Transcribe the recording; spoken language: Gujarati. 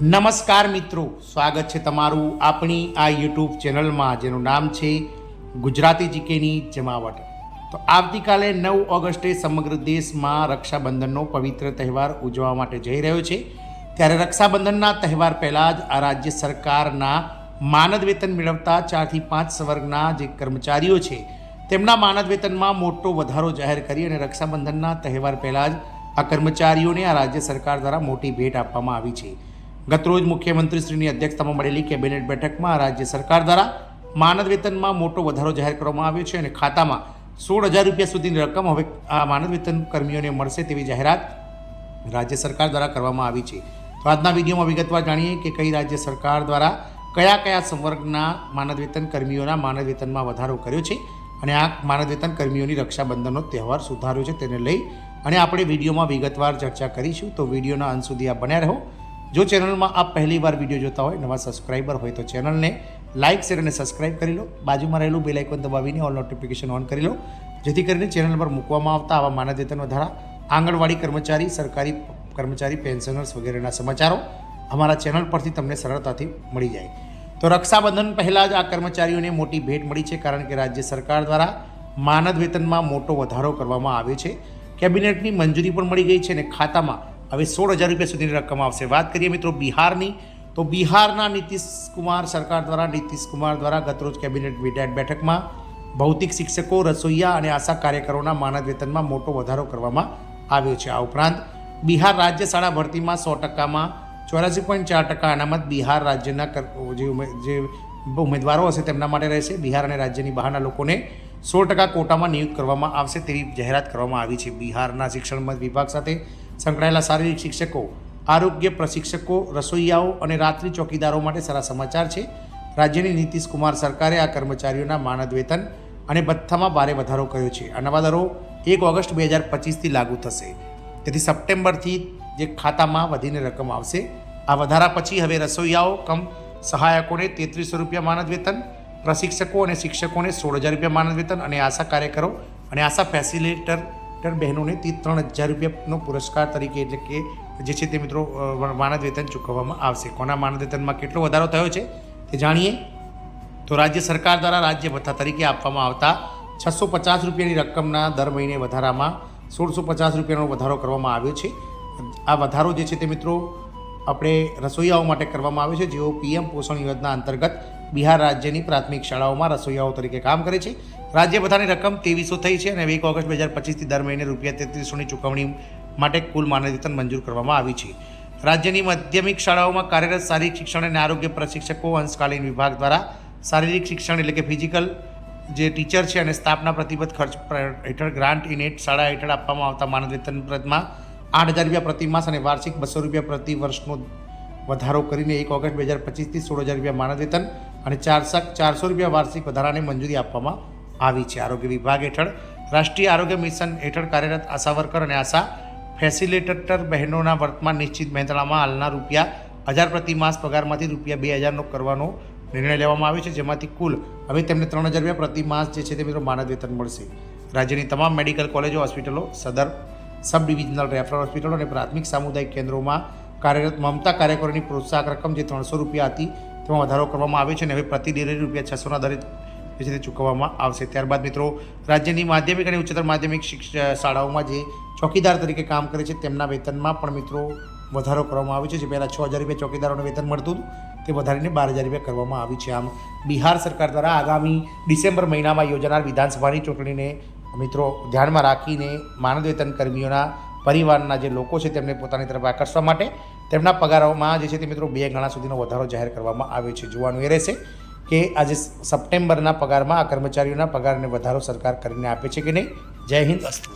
નમસ્કાર મિત્રો, સ્વાગત છે તમારું આપણી આ યુટ્યુબ ચેનલમાં જેનું નામ છે ગુજરાતી જીકેની જમાવટ. તો આવતીકાલે 9 ઓગસ્ટે સમગ્ર દેશમાં રક્ષાબંધનનો પવિત્ર તહેવાર ઉજવવા માટે જઈ રહ્યો છે. ત્યારે રક્ષાબંધનના તહેવાર પહેલાં જ આ રાજ્ય સરકારના માનદ વેતન મેળવતા 4 થી 5 વર્ગના જે કર્મચારીઓ છે તેમના માનદ વેતનમાં મોટો વધારો જાહેર કરી અને રક્ષાબંધનના તહેવાર પહેલાં જ આ કર્મચારીઓને આ રાજ્ય સરકાર દ્વારા મોટી ભેટ આપવામાં આવી છે. ગતરોજ મુખ્યમંત્રીશ્રીની અધ્યક્ષતામાં મળેલી કેબિનેટ બેઠકમાં રાજ્ય સરકાર દ્વારા માનદ વેતનમાં મોટો વધારો જાહેર કરવામાં આવ્યો છે અને ખાતામાં 16,000 રૂપિયા સુધીની રકમ હવે આ માનદ વેતન કર્મીઓને મળશે તેવી જાહેરાત રાજ્ય સરકાર દ્વારા કરવામાં આવી છે. તો આજના વિડીયોમાં વિગતવાર જાણીએ કે કઈ રાજ્ય સરકાર દ્વારા કયા સંવર્ગના માનદ વેતન કર્મીઓના માનદ વેતનમાં વધારો કર્યો છે અને આ માનદ વેતન કર્મીઓની રક્ષાબંધનનો તહેવાર સુધાર્યો છે તેને લઈ અને આપણે વિડીયોમાં વિગતવાર ચર્ચા કરીશું. તો વિડીયોના અંત સુધી આપ બન્યા રહો. જો ચેનલમાં આપ પહેલી વાર વિડીયો જોતા હોય, નવા સબસ્ક્રાઈબર હોય તો ચેનલને લાઇક શેર અને સબસ્ક્રાઈબ કરી લો. બાજુમાં રહેલું બેલ આઇકોન દબાવીને ઓલ નોટિફિકેશન ઓન કરી લો, જેથી કરીને ચેનલ પર મૂકવામાં આવતા આવા માનદ વેતન વધારા, આંગણવાડી કર્મચારી, સરકારી કર્મચારી, પેન્શનર્સ વગેરેના સમાચારો અમારા ચેનલ પરથી તમને સરળતાથી મળી જાય. તો રક્ષાબંધન પહેલાં જ આ કર્મચારીઓને મોટી ભેટ મળી છે, કારણ કે રાજ્ય સરકાર દ્વારા માનદ વેતનમાં મોટો વધારો કરવામાં આવ્યો છે. કેબિનેટની મંજૂરી પણ મળી ગઈ છે અને ખાતામાં હવે 16,000 રૂપિયા સુધીની રકમ આવશે. વાત કરીએ મિત્રો બિહારની, તો બિહારના નીતિશ કુમાર દ્વારા ગતરોજ કેબિનેટ બેઠકમાં ભૌતિક શિક્ષકો, રસોઈયા અને આશા કાર્યકરોના માનદ વેતનમાં મોટો વધારો કરવામાં આવ્યો છે. આ ઉપરાંત બિહાર રાજ્ય શાળા ભરતીમાં 100%માં 84.4% અનામત બિહાર રાજ્યના જે ઉમેદવારો હશે તેમના માટે રહેશે. બિહાર અને રાજ્યની બહારના લોકોને 16% કોટામાં નિયુક્ત કરવામાં આવશે તેવી જાહેરાત કરવામાં આવી છે. બિહારના શિક્ષણ વિભાગ સાથે સંકળાયેલા શારીરિક શિક્ષકો, આરોગ્ય પ્રશિક્ષકો, રસોઈયાઓ અને રાત્રિ ચોકીદારો માટે સારા સમાચાર છે. રાજ્યની નીતિશ કુમાર સરકારે આ કર્મચારીઓના માનદ વેતન અને ભથ્થામાં ભારે વધારો કર્યો છે. આ નવા દરો 1 ઓગસ્ટ 2025થી લાગુ થશે. તેથી સપ્ટેમ્બરથી જે ખાતામાં વધીને રકમ આવશે. આ વધારા પછી હવે રસોઈયાઓ કમ સહાયકોને 3300 રૂપિયા માનદ વેતન, પ્રશિક્ષકો અને શિક્ષકોને 16,000 રૂપિયા માનદ વેતન અને આશા કાર્યકરો અને આશા ફેસિલિટેટર બહેનોને 3,000 રૂપિયાનો પુરસ્કાર તરીકે, એટલે કે જે છે તે મિત્રો માનદ વેતન ચૂકવવામાં આવશે. કોના માનદ વેતનમાં કેટલો વધારો થયો છે તે જાણીએ. તો રાજ્ય સરકાર દ્વારા રાજ્ય ભથ્થા તરીકે આપવામાં આવતા 650 રૂપિયાની રકમના દર મહિને વધારામાં 1,650 રૂપિયાનો વધારો કરવામાં આવ્યો છે. આ વધારો જે છે તે મિત્રો આપણે રસોઈયાઓ માટે કરવામાં આવ્યો છે, જેઓ PM પોષણ યોજના અંતર્ગત બિહાર રાજ્યની પ્રાથમિક શાળાઓમાં રસોઈયાઓ તરીકે કામ કરે છે. રાજ્ય બધાની રકમ 2300 થઈ છે અને 1 ઓગસ્ટ 2025થી દર મહિને ₹3300ની ચૂકવણી માટે કુલ માનદ વેતન મંજૂર કરવામાં આવી છે. રાજ્યની માધ્યમિક શાળાઓમાં કાર્યરત શારીરિક શિક્ષણ અને આરોગ્ય પ્રશિક્ષકો, અંશકાલીન વિભાગ દ્વારા શારીરિક શિક્ષણ એટલે કે ફિઝિકલ જે ટીચર છે અને સ્ટાફના પ્રતિબદ્ધ ખર્ચ હેઠળ ગ્રાન્ટ ઇનેટ શાળા હેઠળ આપવામાં આવતા માનદ વેતન પદમાં 8,000 રૂપિયા પ્રતિ માસ અને વાર્ષિક 200 રૂપિયા પ્રતિ વર્ષનો વધારો કરીને 1 ઓગસ્ટ 2025થી 16,000 રૂપિયા માનદ વેતન અને 400 રૂપિયા વાર્ષિક વધારાને મંજૂરી આપવામાં આવી છે. આરોગ્ય વિભાગ હેઠળ રાષ્ટ્રીય આરોગ્ય મિશન હેઠળ કાર્યરત આશા વર્કર અને આશા ફેસિલિટેટર બહેનોના વર્તમાન નિશ્ચિત મહેનતાણામાં હાલના ₹1,000 પ્રતિ માસ પગારમાંથી ₹2,000નો કરવાનો નિર્ણય લેવામાં આવ્યો છે, જેમાંથી કુલ હવે તેમને 3,000 રૂપિયા પ્રતિ માસ જે છે તે મિત્રો માનદ વેતન મળશે. રાજ્યની તમામ મેડિકલ કોલેજો, હોસ્પિટલો, સદર સબ ડિવિઝનલ રેફરલ હોસ્પિટલો અને પ્રાથમિક સામુદાયિક કેન્દ્રોમાં કાર્યરત મમતા કાર્યકરોની પ્રોત્સાહક રકમ જે 300 રૂપિયા હતી તેમાં વધારો કરવામાં આવ્યો છે અને હવે પ્રતિ ડિલિવરી ₹600ના દરે જે છે તે ચૂકવવામાં આવશે. ત્યારબાદ મિત્રો રાજ્યની માધ્યમિક અને ઉચ્ચતર માધ્યમિક શાળાઓમાં જે ચોકીદાર તરીકે કામ કરે છે તેમના વેતનમાં પણ મિત્રો વધારો કરવામાં આવ્યો છે. જે પહેલાં 6,000 રૂપિયા ચોકીદારોને વેતન મળતું હતું તે વધારીને 12,000 રૂપિયા કરવામાં આવ્યું છે. આમ બિહાર સરકાર દ્વારા આગામી ડિસેમ્બર મહિનામાં યોજાનાર વિધાનસભાની ચૂંટણીને મિત્રો ધ્યાનમાં રાખીને માનદ વેતન કર્મીઓના પરિવારના જે લોકો છે તેમને પોતાની તરફ આકર્ષવા માટે તેમના પગારોમાં જે છે તે મિત્રો 2 ગણા સુધીનો વધારો જાહેર કરવામાં આવ્યો છે. જોવાનું એ રહેશે કે આજે સપ્ટેમ્બરના પગારમાં આ કર્મચારીઓના પગારને વધારો સરકાર કરીને આપે છે કે નહીં. જય હિન્દ, અસ્તુ.